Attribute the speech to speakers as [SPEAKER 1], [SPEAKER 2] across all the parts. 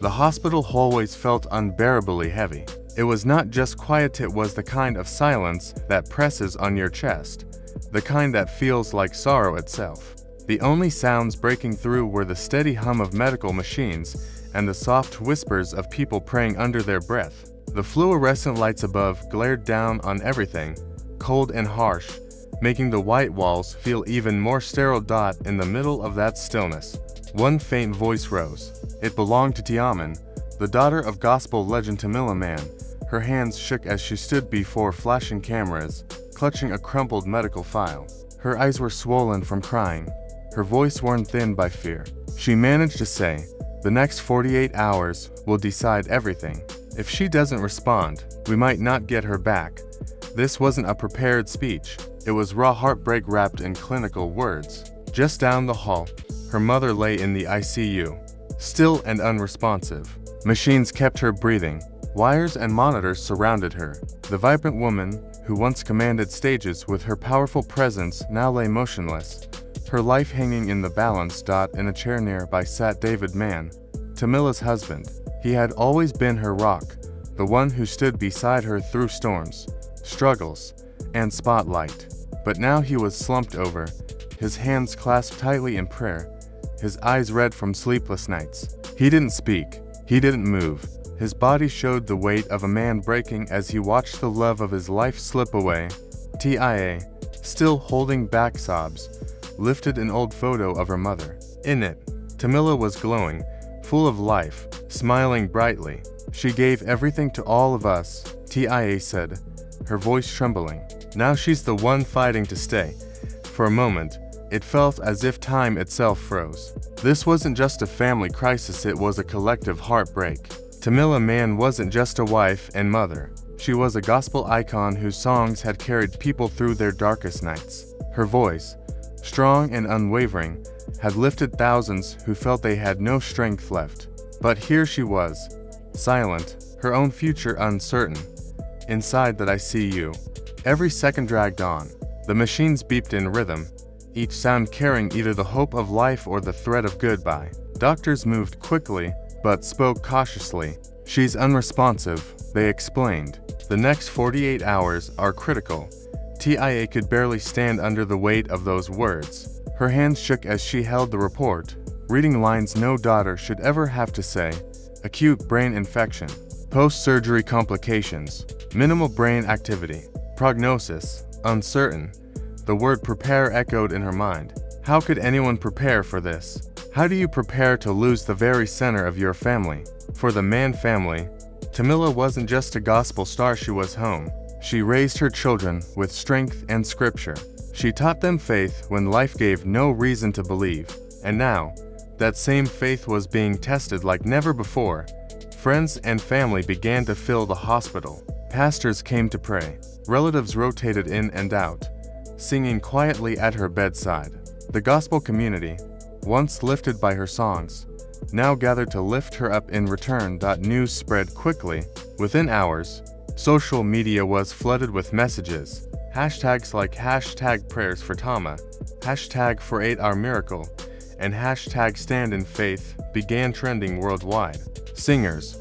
[SPEAKER 1] The hospital hallways felt unbearably heavy. It was not just quiet, it was the kind of silence that presses on your chest, the kind that feels like sorrow itself. The only sounds breaking through were the steady hum of medical machines and the soft whispers of people praying under their breath. The fluorescent lights above glared down on everything, cold and harsh, making the white walls feel even more sterile. In the middle of that stillness, one faint voice rose. It belonged to Tamela Mann, the daughter of gospel legend Tamela Mann. Her hands shook as she stood before flashing cameras, clutching a crumpled medical file. Her eyes were swollen from crying, her voice worn thin by fear. She managed to say, "The next 48 hours will decide everything. If she doesn't respond, we might not get her back." This wasn't a prepared speech. It was raw heartbreak wrapped in clinical words. Just down the hall, her mother lay in the ICU, still and unresponsive. Machines kept her breathing. Wires and monitors surrounded her. The vibrant woman, who once commanded stages with her powerful presence, now lay motionless, her life hanging in the balance. In a chair nearby sat David Mann, Tamela's husband. He had always been her rock, the one who stood beside her through storms, struggles, and spotlight. But now he was slumped over, his hands clasped tightly in prayer, his eyes red from sleepless nights. He didn't speak, he didn't move. His body showed the weight of a man breaking as he watched the love of his life slip away. Tia, still holding back sobs, lifted an old photo of her mother. In it, Tamela was glowing, full of life, smiling brightly. "She gave everything to all of us," Tia said, her voice trembling. "Now she's the one fighting to stay." For a moment, it felt as if time itself froze. This wasn't just a family crisis, it was a collective heartbreak. Tamela Mann wasn't just a wife and mother. She was a gospel icon whose songs had carried people through their darkest nights. Her voice, strong and unwavering, had lifted thousands who felt they had no strength left. But here she was, silent, her own future uncertain. Inside that ICU, every second dragged on. The machines beeped in rhythm, each sound carrying either the hope of life or the threat of goodbye. Doctors moved quickly, but spoke cautiously. "She's unresponsive," they explained. "The next 48 hours are critical." Tia could barely stand under the weight of those words. Her hands shook as she held the report, reading lines no daughter should ever have to say. Acute brain infection, post-surgery complications, minimal brain activity, prognosis, uncertain. The word prepare echoed in her mind. How could anyone prepare for this? How do you prepare to lose the very center of your family? For the Mann family, Tamela wasn't just a gospel star, she was home. She raised her children with strength and scripture. She taught them faith when life gave no reason to believe. And now, that same faith was being tested like never before. Friends and family began to fill the hospital. Pastors came to pray. Relatives rotated in and out, singing quietly at her bedside. The gospel community, once lifted by her songs, now gathered to lift her up in return. News spread quickly. Within hours, social media was flooded with messages. Hashtags like #prayers for Tama, #for8 our miracle, and #stand in faith began trending worldwide. Singers,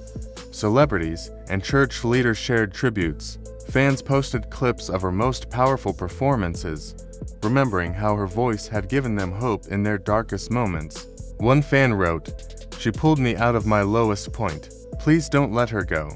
[SPEAKER 1] celebrities, and church leaders shared tributes. Fans posted clips of her most powerful performances, remembering how her voice had given them hope in their darkest moments. One fan wrote, "She pulled me out of my lowest point. Please don't let her go."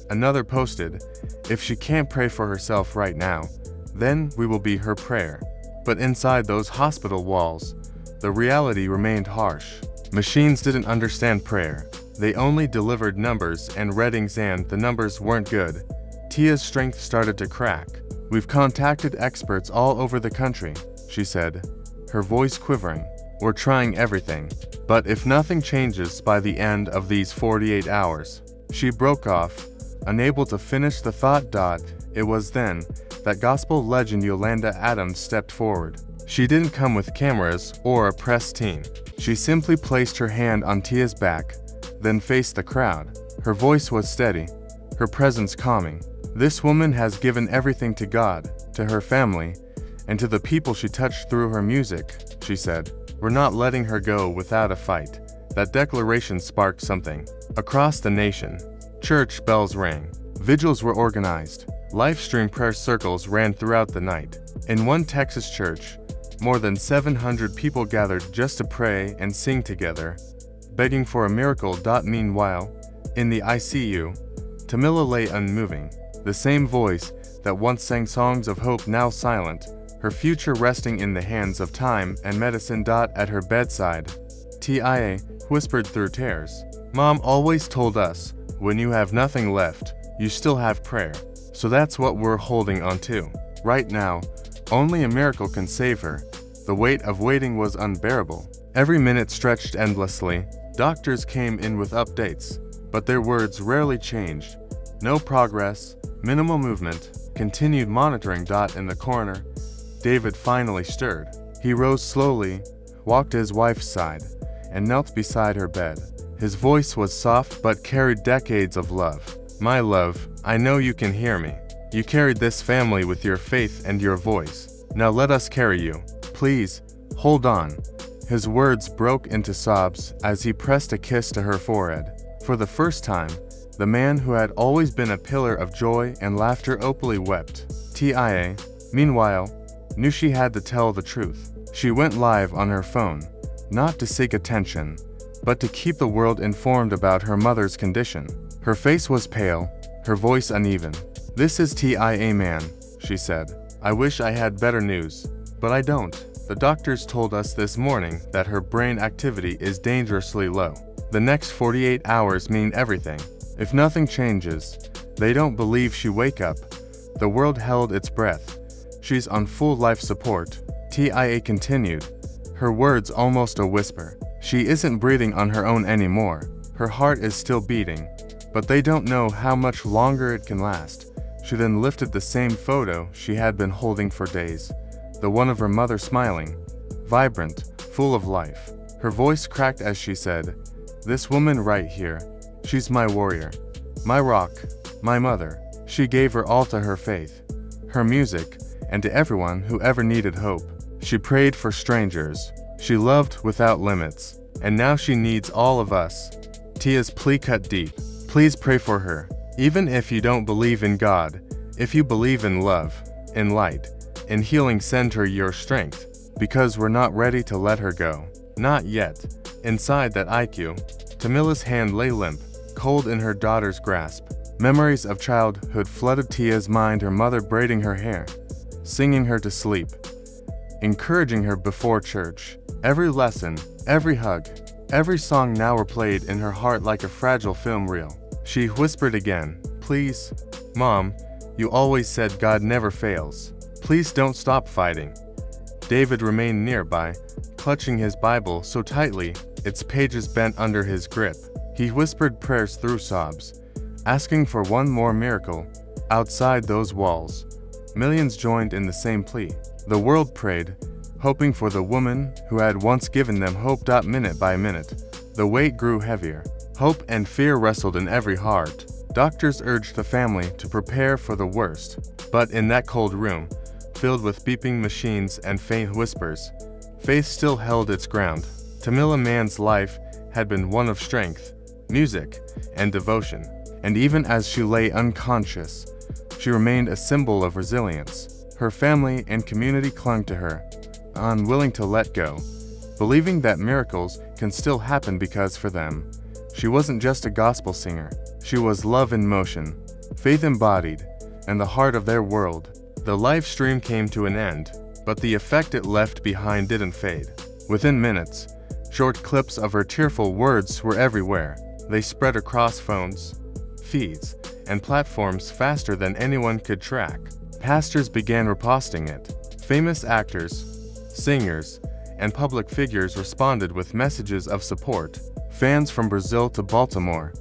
[SPEAKER 1] Another posted, "If she can't pray for herself right now, then we will be her prayer." But inside those hospital walls, the reality remained harsh. Machines didn't understand prayer. They only delivered numbers and readings, and the numbers weren't good. Tia's strength started to crack. "We've contacted experts all over the country," she said, her voice quivering. "We're trying everything. But if nothing changes by the end of these 48 hours, she broke off, unable to finish the thought. It was then that gospel legend Yolanda Adams stepped forward. She didn't come with cameras or a press team. She simply placed her hand on Tia's back, then faced the crowd. Her voice was steady, her presence calming. "This woman has given everything to God, to her family, and to the people she touched through her music," she said. "We're not letting her go without a fight." That declaration sparked something. Across the nation, church bells rang. Vigils were organized. Live-stream prayer circles ran throughout the night. In one Texas church, more than 700 people gathered just to pray and sing together, begging for a miracle. Meanwhile, in the ICU, Tamela lay unmoving. The same voice that once sang songs of hope now silent, her future resting in the hands of time and medicine. At her bedside, Tia whispered through tears, "Mom always told us, when you have nothing left, you still have prayer. So that's what we're holding on to. Right now, only a miracle can save her." The weight of waiting was unbearable. Every minute stretched endlessly. Doctors came in with updates, but their words rarely changed. No progress, minimal movement, continued monitoring. In the corner, David finally stirred. He rose slowly, walked to his wife's side, and knelt beside her bed. His voice was soft but carried decades of love. "My love, I know you can hear me. You carried this family with your faith and your voice. Now let us carry you. Please, hold on." His words broke into sobs as he pressed a kiss to her forehead. For the first time, the man who had always been a pillar of joy and laughter openly wept. Tia, meanwhile, knew she had to tell the truth. She went live on her phone, not to seek attention, but to keep the world informed about her mother's condition. Her face was pale, her voice uneven. "This is Tia Mann," she said. "I wish I had better news, but I don't. The doctors told us this morning that her brain activity is dangerously low. The next 48 hours mean everything. If nothing changes, they don't believe she'll wake up." The world held its breath. "She's on full life support," Tia continued, her words almost a whisper. "She isn't breathing on her own anymore. Her heart is still beating, but they don't know how much longer it can last." She then lifted the same photo she had been holding for days, the one of her mother smiling, vibrant, full of life. Her voice cracked as she said, "This woman right here, she's my warrior, my rock, my mother." She gave her all to her faith, her music, and to everyone who ever needed hope. She prayed for strangers. She loved without limits. And now she needs all of us. Tia's plea cut deep. Please pray for her. Even if you don't believe in God, if you believe in love, in light, in healing, send her your strength, because we're not ready to let her go. Not yet. Inside that IQ, Tamela's hand lay limp, cold in her daughter's grasp. Memories of childhood flooded Tia's mind, her mother braiding her hair, singing her to sleep, encouraging her before church. Every lesson, every hug, every song now replayed in her heart like a fragile film reel. She whispered again, "Please, Mom, you always said God never fails. Please don't stop fighting." David remained nearby, clutching his Bible so tightly its pages bent under his grip. He whispered prayers through sobs, asking for one more miracle. Outside those walls, millions joined in the same plea. The world prayed, hoping for the woman who had once given them hope. Minute by minute, the weight grew heavier. Hope and fear wrestled in every heart. Doctors urged the family to prepare for the worst. But in that cold room, filled with beeping machines and faint whispers, faith still held its ground. Tamela Mann's life had been one of strength, music, and devotion. And even as she lay unconscious, she remained a symbol of resilience. Her family and community clung to her, unwilling to let go, believing that miracles can still happen because for them, she wasn't just a gospel singer. She was love in motion, faith embodied, and the heart of their world. The live stream came to an end, but the effect it left behind didn't fade. Within minutes, short clips of her tearful words were everywhere. They spread across phones, feeds, and platforms faster than anyone could track. Pastors began reposting it. Famous actors, singers, and public figures responded with messages of support. Fans from Brazil to Baltimore,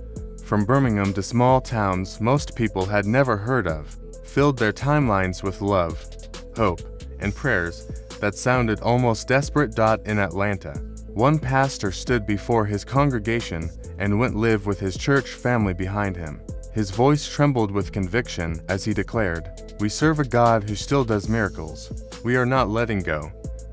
[SPEAKER 1] from Birmingham to small towns most people had never heard of, filled their timelines with love, hope, and prayers that sounded almost desperate. In Atlanta, one pastor stood before his congregation and went live with his church family behind him. His voice trembled with conviction as he declared, "We serve a God who still does miracles. We are not letting go."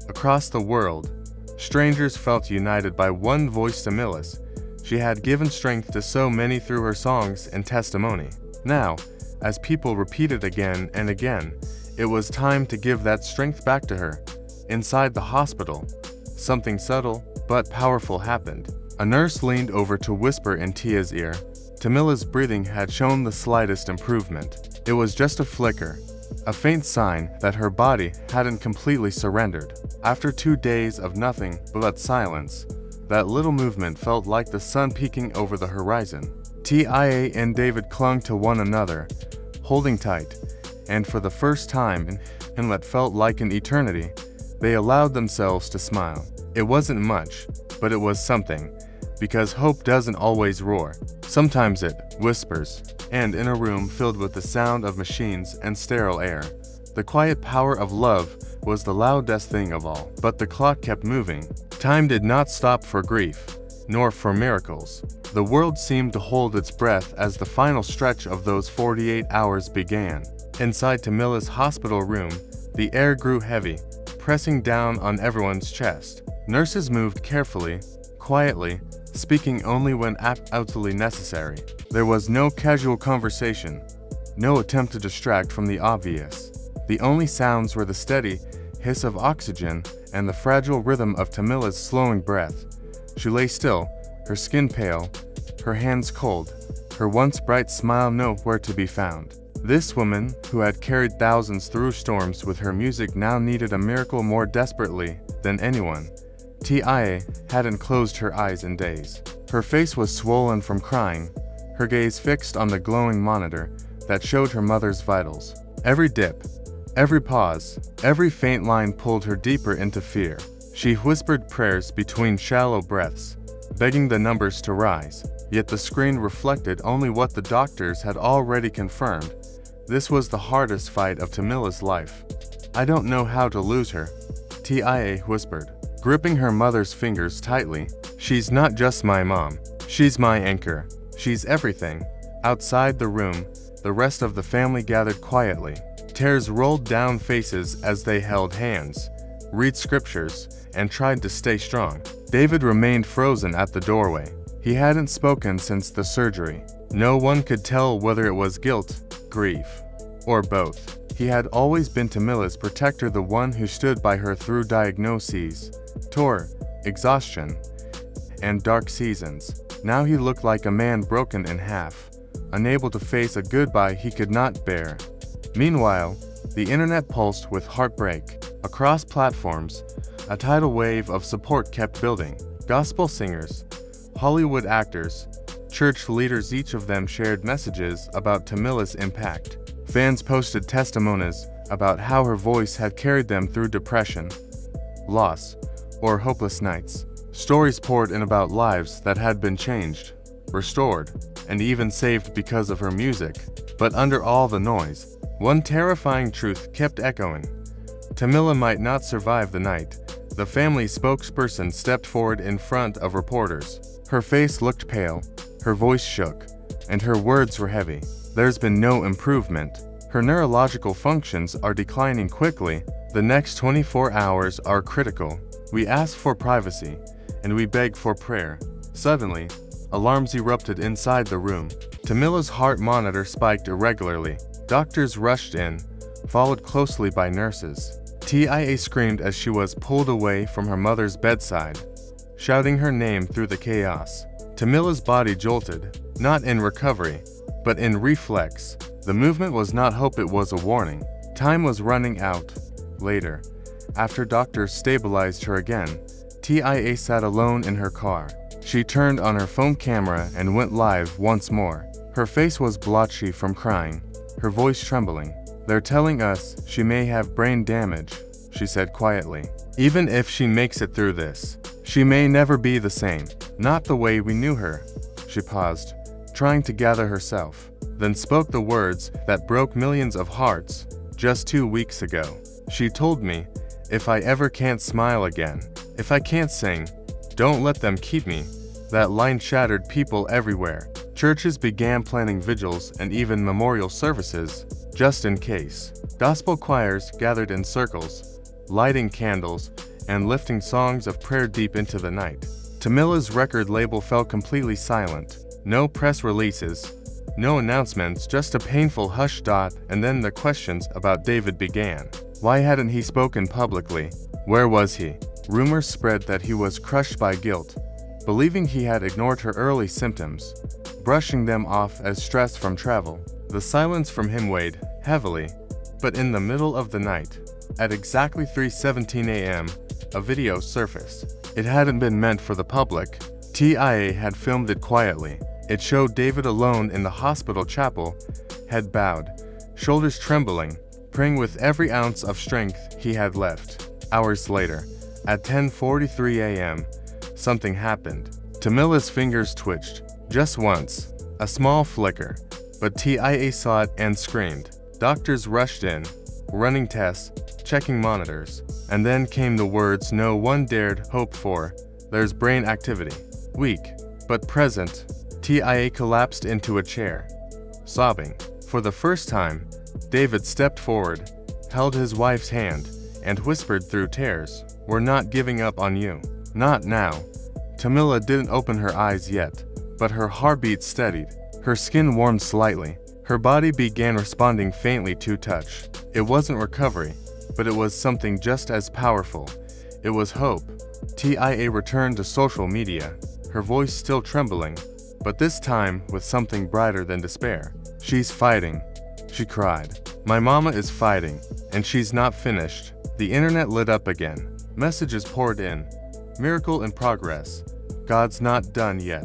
[SPEAKER 1] Across the world, Strangers felt united by one voice. Tamila's. She had given strength to so many through her songs and testimony. Now, as people repeated again and again, it was time to give that strength back to her. Inside the hospital, something subtle but powerful happened. A nurse leaned over to whisper in Tia's ear. Tamila's breathing had shown the slightest improvement. It was just a flicker, a faint sign that her body hadn't completely surrendered. After 2 days of nothing but silence, that little movement felt like the sun peeking over the horizon. Tia and David clung to one another, holding tight, and for the first time in what felt like an eternity, they allowed themselves to smile. It wasn't much, but it was something, because hope doesn't always roar. Sometimes it whispers, and in a room filled with the sound of machines and sterile air, the quiet power of love was the loudest thing of all. But the clock kept moving. Time did not stop for grief, nor for miracles. The world seemed to hold its breath as the final stretch of those 48 hours began. Inside Tamila's hospital room, the air grew heavy, pressing down on everyone's chest. Nurses moved carefully, quietly, speaking only when absolutely necessary. There was no casual conversation, no attempt to distract from the obvious. The only sounds were the steady hiss of oxygen and the fragile rhythm of Tamila's slowing breath. She lay still, her skin pale, her hands cold, her once bright smile nowhere to be found. This woman, who had carried thousands through storms with her music, now needed a miracle more desperately than anyone. Tia hadn't closed her eyes in days. Her face was swollen from crying, her gaze fixed on the glowing monitor that showed her mother's vitals. Every dip, every pause, every faint line pulled her deeper into fear. She whispered prayers between shallow breaths, begging the numbers to rise. Yet the screen reflected only what the doctors had already confirmed. This was the hardest fight of Tamila's life. "I don't know how to lose her," Tia whispered, gripping her mother's fingers tightly. "She's not just my mom. She's my anchor. She's everything." Outside the room, the rest of the family gathered quietly. Tears rolled down faces as they held hands, read scriptures, and tried to stay strong. David remained frozen at the doorway. He hadn't spoken since the surgery. No one could tell whether it was guilt, grief, or both. He had always been Tamila's protector, the one who stood by her through diagnoses, tour, exhaustion, and dark seasons. Now he looked like a man broken in half, unable to face a goodbye he could not bear. Meanwhile, the internet pulsed with heartbreak. Across platforms, a tidal wave of support kept building. Gospel singers, Hollywood actors, church leaders, each of them shared messages about Tamila's impact. Fans posted testimonies about how her voice had carried them through depression, loss, or hopeless nights. Stories poured in about lives that had been changed, restored, and even saved because of her music. But under all the noise, one terrifying truth kept echoing. Tamela might not survive the night. The family spokesperson stepped forward in front of reporters. Her face looked pale, her voice shook, and her words were heavy. "There's been no improvement. Her neurological functions are declining quickly. The next 24 hours are critical. We ask for privacy, and we beg for prayer." Suddenly, alarms erupted inside the room. Tamila's heart monitor spiked irregularly. Doctors rushed in, followed closely by nurses. Tia screamed as she was pulled away from her mother's bedside, shouting her name through the chaos. Tamila's body jolted, not in recovery, but in reflex. The movement was not hope, it was a warning. Time was running out. Later, after doctors stabilized her again, Tia sat alone in her car. She turned on her phone camera and went live once more. Her face was blotchy from crying, her voice trembling. "They're telling us she may have brain damage," she said quietly. "Even if she makes it through this, she may never be the same. Not the way we knew her." She paused, trying to gather herself, then spoke the words that broke millions of hearts. "Just 2 weeks ago, she told me, if I ever can't smile again, if I can't sing, don't let them keep me." That line shattered people everywhere. Churches began planning vigils and even memorial services, just in case. Gospel choirs gathered in circles, lighting candles and lifting songs of prayer deep into the night. Tamela's record label fell completely silent. No press releases, no announcements, just a painful hush. And then the questions about David began. Why hadn't he spoken publicly? Where was he? Rumors spread that he was crushed by guilt, believing he had ignored her early symptoms, brushing them off as stress from travel. The silence from him weighed heavily, but in the middle of the night, at exactly 3:17 a.m., a video surfaced. It hadn't been meant for the public. TIA had filmed it quietly. It showed David alone in the hospital chapel, head bowed, shoulders trembling, praying with every ounce of strength he had left. Hours later, at 10:43 a.m., something happened. Tamela's fingers twitched, just once, a small flicker, but TIA saw it and screamed. Doctors rushed in, running tests, checking monitors, and then came the words no one dared hope for. There's brain activity. Weak, but present. TIA collapsed into a chair, sobbing. For the first time, David stepped forward, held his wife's hand, and whispered through tears, "We're not giving up on you." Not now. Tamela didn't open her eyes yet, but her heartbeat steadied. Her skin warmed slightly. Her body began responding faintly to touch. It wasn't recovery, but it was something just as powerful. It was hope. TIA returned to social media, her voice still trembling, but this time with something brighter than despair. "She's fighting," she cried. "My mama is fighting, and she's not finished." The internet lit up again. Messages poured in. Miracle in progress. God's not done yet.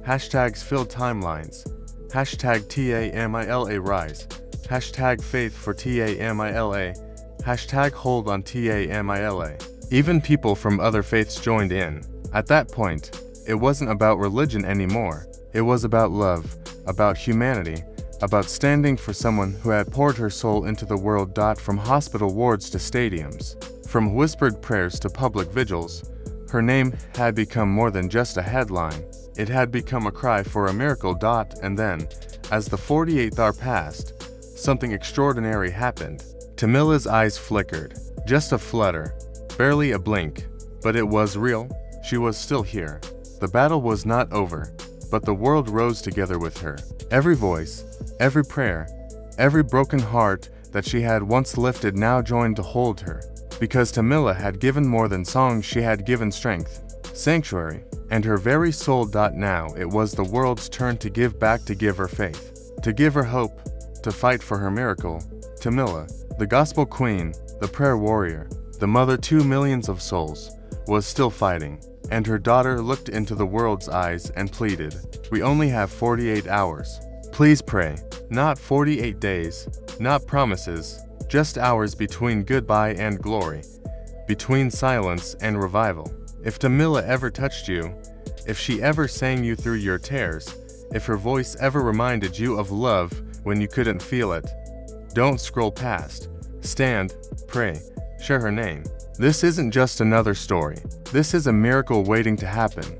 [SPEAKER 1] Hashtags filled timelines. Hashtag TAMILA rise. Hashtag faith for TAMILA. Hashtag hold on TAMILA. Even people from other faiths joined in. At that point, it wasn't about religion anymore. It was about love, about humanity, about standing for someone who had poured her soul into the world. From hospital wards to stadiums, from whispered prayers to public vigils, her name had become more than just a headline. It had become a cry for a miracle. And then, as the 48th hour passed, something extraordinary happened. Tamela's eyes flickered, just a flutter, barely a blink, but it was real. She was still here. The battle was not over, but the world rose together with her. Every voice, every prayer, every broken heart that she had once lifted now joined to hold her. Because Tamela had given more than songs, she had given strength, sanctuary, and her very soul. Now it was the world's turn to give back, to give her faith, to give her hope, to fight for her miracle. Tamela, the gospel queen, the prayer warrior, the mother to millions of souls, was still fighting, and her daughter looked into the world's eyes and pleaded, "We only have 48 hours. Please pray." Not 48 days, not promises, just hours between goodbye and glory, between silence and revival. If Tamela ever touched you, if she ever sang you through your tears, if her voice ever reminded you of love when you couldn't feel it, don't scroll past. Stand, pray, share her name. This isn't just another story. This is a miracle waiting to happen.